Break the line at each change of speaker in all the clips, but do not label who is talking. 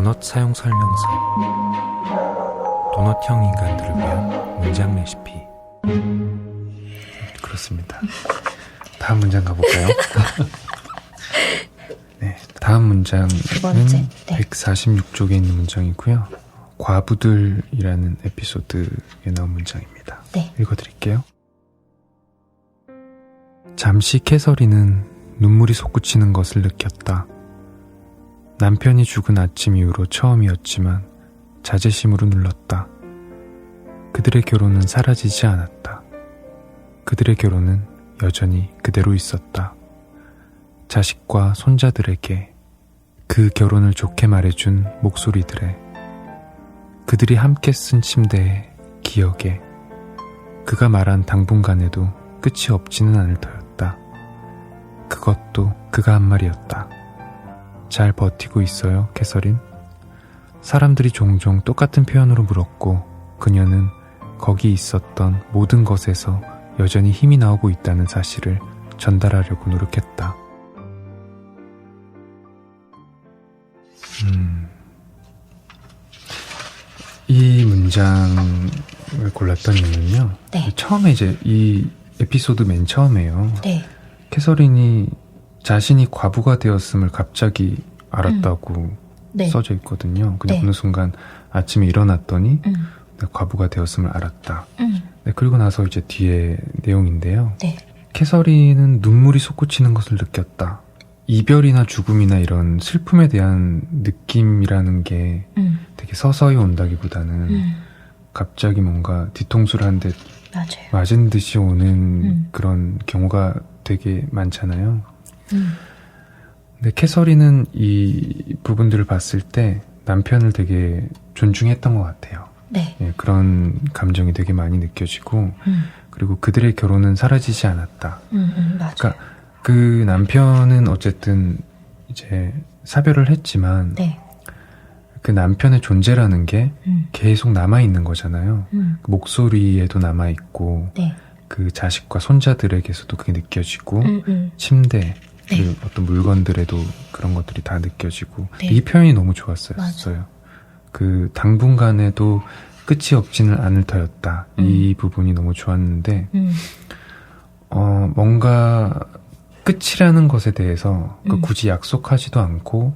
도넛 사용 설명서. 도넛형 인간들을 위한 문장 레시피. 그렇습니다. 다음 문장 가볼까요? 네, 다음 문장은
두 번째, 네.
146쪽에 있는 문장이고요. 과부들이라는 에피소드에 나온 문장입니다.
네.
읽어드릴게요. 잠시 캐서린은 눈물이 솟구치는 것을 느꼈다. 남편이 죽은 아침 이후로 처음이었지만 자제심으로 눌렀다. 그들의 결혼은 사라지지 않았다. 그들의 결혼은 여전히 그대로 있었다. 자식과 손자들에게 그 결혼을 좋게 말해준 목소리들에, 그들이 함께 쓴 침대에, 기억에, 그가 말한 당분간에도 끝이 없지는 않을 터였다. 그것도 그가 한 말이었다. 잘 버티고 있어요, 캐서린? 사람들이 종종 똑같은 표현으로 물었고 그녀는 거기 있었던 모든 것에서 여전히 힘이 나오고 있다는 사실을 전달하려고 노력했다. 이 문장을 골랐던 이유는요.
네.
처음에 이제 이 에피소드 맨 처음에요.
네.
캐서린이 자신이 과부가 되었음을 갑자기 알았다고
네.
써져 있거든요. 그냥
네.
어느 순간 아침에 일어났더니 내가 과부가 되었음을 알았다. 네, 그리고 나서 이제 뒤에 내용인데요.
네.
캐서린은 눈물이 솟구치는 것을 느꼈다. 이별이나 죽음이나 이런 슬픔에 대한 느낌이라는 게 되게 서서히 온다기보다는 갑자기 뭔가 뒤통수를 한 대
맞아요.
맞은 듯이 오는 그런 경우가 되게 많잖아요. 근데 캐서린은 이 부분들을 봤을 때 남편을 되게 존중했던 것 같아요.
네.
예, 그런 감정이 되게 많이 느껴지고 그리고 그들의 결혼은 사라지지 않았다.
맞아요.
그러니까 그 남편은 어쨌든 이제 사별을 했지만
네.
그 남편의 존재라는 게 계속 남아있는 거잖아요. 그 목소리에도 남아있고
네.
그 자식과 손자들에게서도 그게 느껴지고 침대 그
네.
어떤 물건들에도 그런 것들이 다 느껴지고
네.
이 표현이 너무 좋았어요.
맞아요.
그 당분간에도 끝이 없지는 않을 터였다. 이 부분이 너무 좋았는데 뭔가 끝이라는 것에 대해서 굳이 약속하지도 않고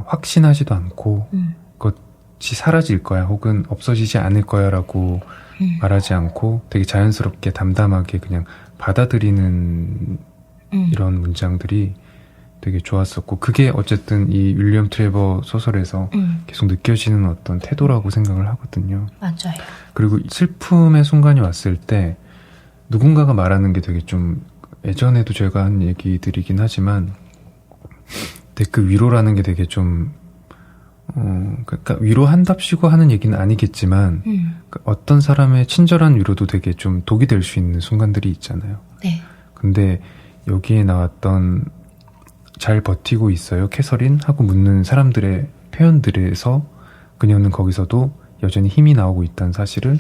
확신하지도 않고 그것이 사라질 거야 혹은 없어지지 않을 거야 라고 말하지 않고 되게 자연스럽게 담담하게 그냥 받아들이는 이런 문장들이 되게 좋았었고 그게 어쨌든 이 윌리엄 트레버 소설에서 계속 느껴지는 어떤 태도라고 생각을 하거든요.
맞아요.
그리고 슬픔의 순간이 왔을 때 누군가가 말하는 게 되게 좀 예전에도 제가 한 얘기들이긴 하지만 근데 그 위로라는 게 되게 좀 그러니까 위로한답시고 하는 얘기는 아니겠지만 어떤 사람의 친절한 위로도 되게 좀 독이 될 수 있는 순간들이 있잖아요.
네.
근데 여기에 나왔던 잘 버티고 있어요, 캐서린? 하고 묻는 사람들의 표현들에서 그녀는 거기서도 여전히 힘이 나오고 있다는 사실을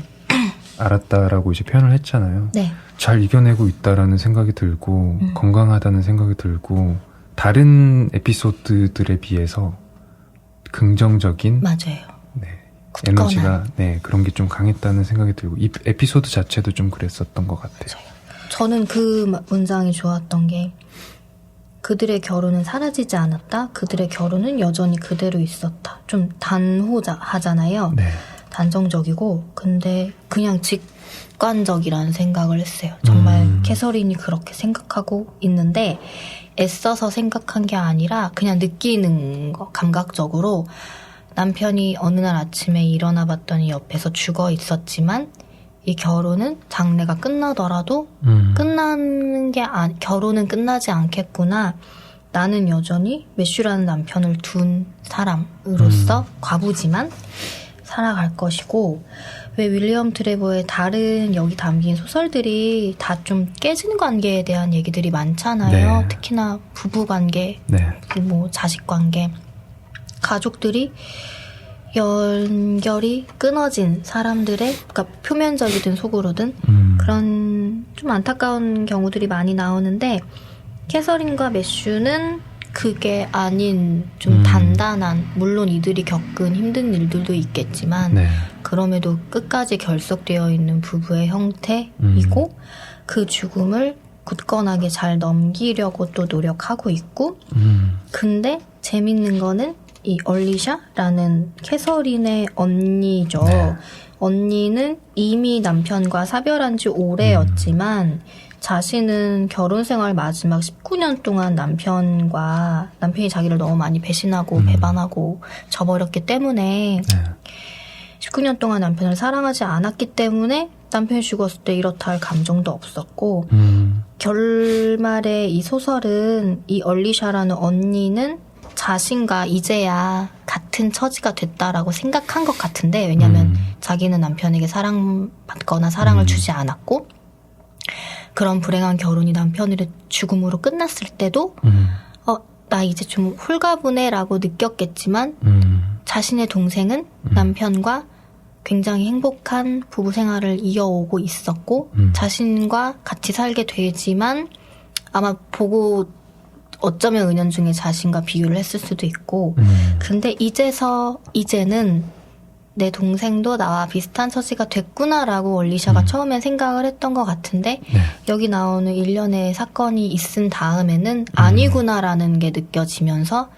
알았다라고 이제 표현을 했잖아요.
네.
잘 이겨내고 있다라는 생각이 들고 건강하다는 생각이 들고 다른 에피소드들에 비해서 긍정적인
맞아요.
네,
굳건한.
에너지가 네, 그런 게 좀 강했다는 생각이 들고 이 에피소드 자체도 좀 그랬었던 것 같아요.
맞아요. 저는 그 문장이 좋았던 게 그들의 결혼은 사라지지 않았다. 그들의 결혼은 여전히 그대로 있었다. 좀 단호하잖아요.
네.
단정적이고 근데 그냥 직관적이라는 생각을 했어요. 정말 캐서린이 그렇게 생각하고 있는데 애써서 생각한 게 아니라 그냥 느끼는 거, 감각적으로 남편이 어느 날 아침에 일어나 봤더니 옆에서 죽어 있었지만 이 결혼은 장례가 끝나더라도 결혼은 끝나지 않겠구나. 나는 여전히 매슈라는 남편을 둔 사람으로서 과부지만 살아갈 것이고 왜 윌리엄 트레버의 다른 여기 담긴 소설들이 다 좀 깨지는 관계에 대한 얘기들이 많잖아요.
네.
특히나 부부 관계,
네.
뭐 자식 관계, 가족들이 연결이 끊어진 사람들의 그러니까 표면적이든 속으로든 그런 좀 안타까운 경우들이 많이 나오는데 캐서린과 매슈는 그게 아닌 좀 단단한, 물론 이들이 겪은 힘든 일들도 있겠지만
네.
그럼에도 끝까지 결속되어 있는 부부의 형태이고 그 죽음을 굳건하게 잘 넘기려고 또 노력하고 있고 근데 재밌는 거는 이 얼리샤라는 캐서린의 언니죠.
네.
언니는 이미 남편과 사별한 지 오래였지만 자신은 결혼 생활 마지막 19년 동안 남편이 자기를 너무 많이 배신하고 배반하고 저버렸기 때문에
네.
19년 동안 남편을 사랑하지 않았기 때문에 남편이 죽었을 때 이렇다 할 감정도 없었고 결말에 이 소설은 이 얼리샤라는 언니는 자신과 이제야 같은 처지가 됐다라고 생각한 것 같은데 왜냐하면 자기는 남편에게 사랑받거나 사랑을 주지 않았고 그런 불행한 결혼이 남편의 죽음으로 끝났을 때도 나 이제 좀 홀가분해라고 느꼈겠지만 자신의 동생은 남편과 굉장히 행복한 부부 생활을 이어오고 있었고 자신과 같이 살게 되지만 아마 보고 어쩌면 은연중에 자신과 비교를 했을 수도 있고 근데 이제는 내 동생도 나와 비슷한 처지가 됐구나라고 얼리샤가 처음엔 생각을 했던 것 같은데
네.
여기 나오는 일련의 사건이 있은 다음에는 아니구나라는 게 느껴지면서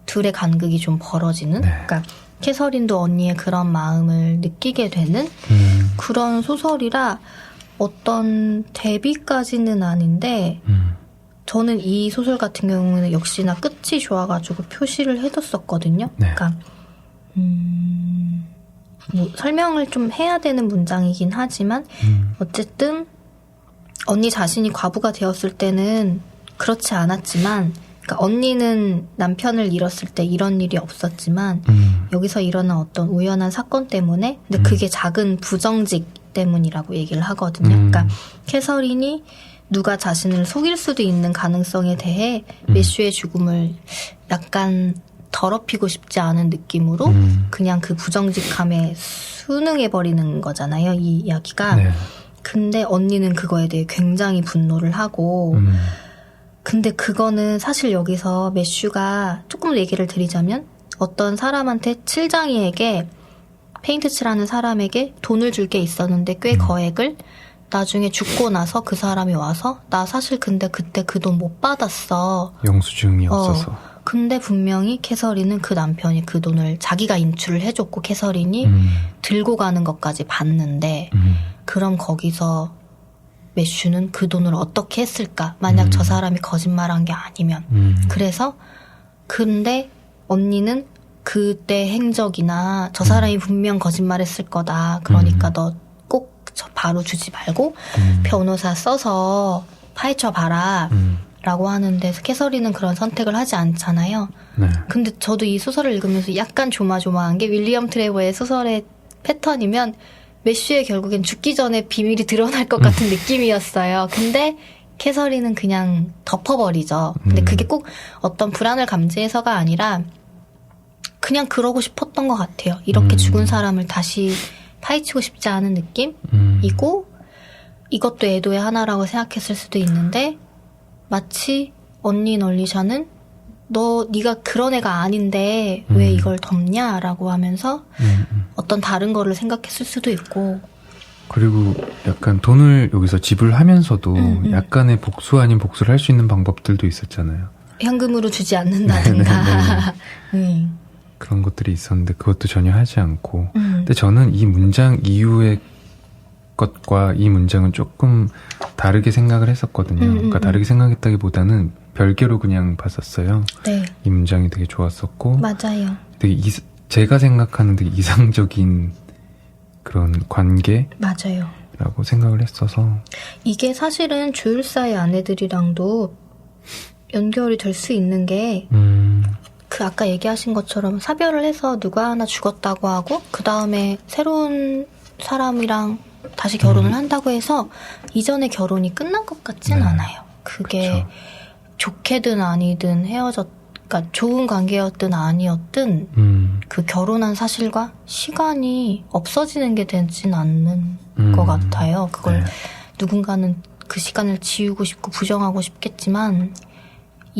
둘의 간극이 좀 벌어지는
네.
그러니까 캐서린도 언니의 그런 마음을 느끼게 되는 그런 소설이라 어떤 대비까지는 아닌데 저는 이 소설 같은 경우는 역시나 끝이 좋아가지고 표시를 해뒀었거든요.
네.
그러니까 뭐 설명을 좀 해야 되는 문장이긴 하지만 어쨌든 언니 자신이 과부가 되었을 때는 그렇지 않았지만 그러니까 언니는 남편을 잃었을 때 이런 일이 없었지만 여기서 일어난 어떤 우연한 사건 때문에 근데 그게 작은 부정직 때문이라고 얘기를 하거든요. 그러니까 캐서린이 누가 자신을 속일 수도 있는 가능성에 대해 매슈의 죽음을 약간 더럽히고 싶지 않은 느낌으로 그냥 그 부정직함에 순응해버리는 거잖아요. 이 이야기가.
네.
근데 언니는 그거에 대해 굉장히 분노를 하고 근데 그거는 사실 여기서 매슈가 조금 얘기를 드리자면 어떤 사람한테 칠장이에게 페인트 칠하는 사람에게 돈을 줄 게 있었는데 꽤 거액을 나중에 죽고 나서 그 사람이 와서 나 사실 근데 그때 그 돈 못 받았어.
영수증이 없어서.
근데 분명히 캐서린은 그 남편이 그 돈을 자기가 인출을 해줬고 캐서린이 들고 가는 것까지 봤는데 그럼 거기서 매슈는 그 돈을 어떻게 했을까? 만약 저 사람이 거짓말한 게 아니면. 그래서 근데 언니는 그때 행적이나 저 사람이 분명 거짓말했을 거다. 그러니까 너 꼭 바로 주지 말고 변호사 써서 파헤쳐 봐라. 라고 하는데 캐서린은 그런 선택을 하지 않잖아요.
네.
근데 저도 이 소설을 읽으면서 약간 조마조마한 게 윌리엄 트레버의 소설의 패턴이면 매슈의 결국엔 죽기 전에 비밀이 드러날 것 같은 느낌이었어요. 근데 캐서린은 그냥 덮어버리죠. 근데 그게 꼭 어떤 불안을 감지해서가 아니라 그냥 그러고 싶었던 것 같아요. 이렇게 죽은 사람을 다시 파헤치고 싶지 않은 느낌이고 이것도 애도의 하나라고 생각했을 수도 있는데 마치 언니 얼리샤는 네가 그런 애가 아닌데 왜 이걸 덮냐라고 하면서 어떤 다른 거를 생각했을 수도 있고
그리고 약간 돈을 여기서 지불하면서도 약간의 복수 아닌 복수를 할 수 있는 방법들도 있었잖아요.
현금으로 주지 않는다든가
그런 것들이 있었는데 그것도 전혀 하지 않고 근데 저는 이 문장 이후의 것과 이 문장은 조금 다르게 생각을 했었거든요. 그러니까 다르게 생각했다기보다는 별개로 그냥 봤었어요.
네.
이 문장이 되게 좋았었고
맞아요.
되게 제가 생각하는 되게 이상적인 그런 관계라고
맞아요.
생각을 했어서
이게 사실은 조율사의 아내들이랑도 연결이 될 수 있는 게 그 아까 얘기하신 것처럼 사별을 해서 누가 하나 죽었다고 하고 그 다음에 새로운 사람이랑 다시 결혼을 한다고 해서 이전의 결혼이 끝난 것 같진 않아요. 그게
그쵸.
좋게든 아니든 그러니까 좋은 관계였든 아니었든 그 결혼한 사실과 시간이 없어지는 게 되진 않는 것 같아요. 그걸 누군가는 그 시간을 지우고 싶고 부정하고 싶겠지만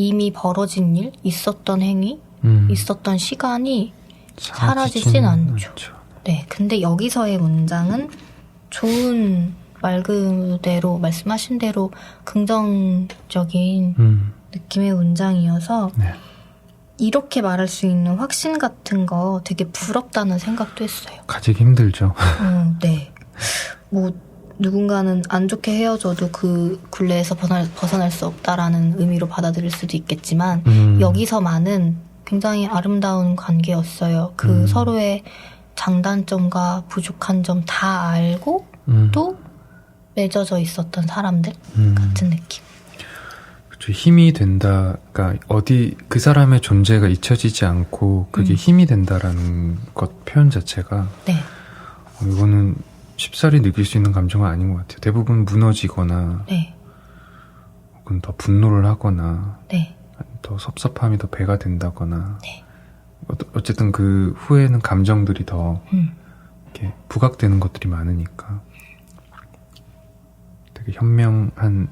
이미 벌어진 일, 있었던 행위, 있었던 시간이 사라지진 않죠. 네, 근데 여기서의 문장은 좋은 말 그대로 말씀하신 대로 긍정적인 느낌의 문장이어서
네.
이렇게 말할 수 있는 확신 같은 거 되게 부럽다는 생각도 했어요.
가지기 힘들죠.
네. 뭐 누군가는 안 좋게 헤어져도 그 굴레에서 벗어날 수 없다라는 의미로 받아들일 수도 있겠지만 여기서만은 굉장히 아름다운 관계였어요. 그 서로의 장단점과 부족한 점 다 알고 또 맺어져 있었던 사람들 같은 느낌.
그렇죠. 힘이 된다. 그러니까 어디 그 사람의 존재가 잊혀지지 않고 그게 힘이 된다라는 것 표현 자체가
네.
이거는 쉽사리 느낄 수 있는 감정은 아닌 것 같아요. 대부분 무너지거나
네.
혹은 더 분노를 하거나
네.
더 섭섭함이 더 배가 된다거나
네.
어쨌든 그 후에는 감정들이 더 이렇게 부각되는 것들이 많으니까 되게 현명한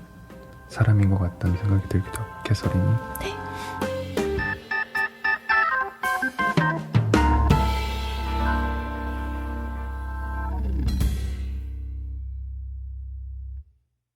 사람인 것 같다는 생각이 들기도 하고 캐서린이.
네.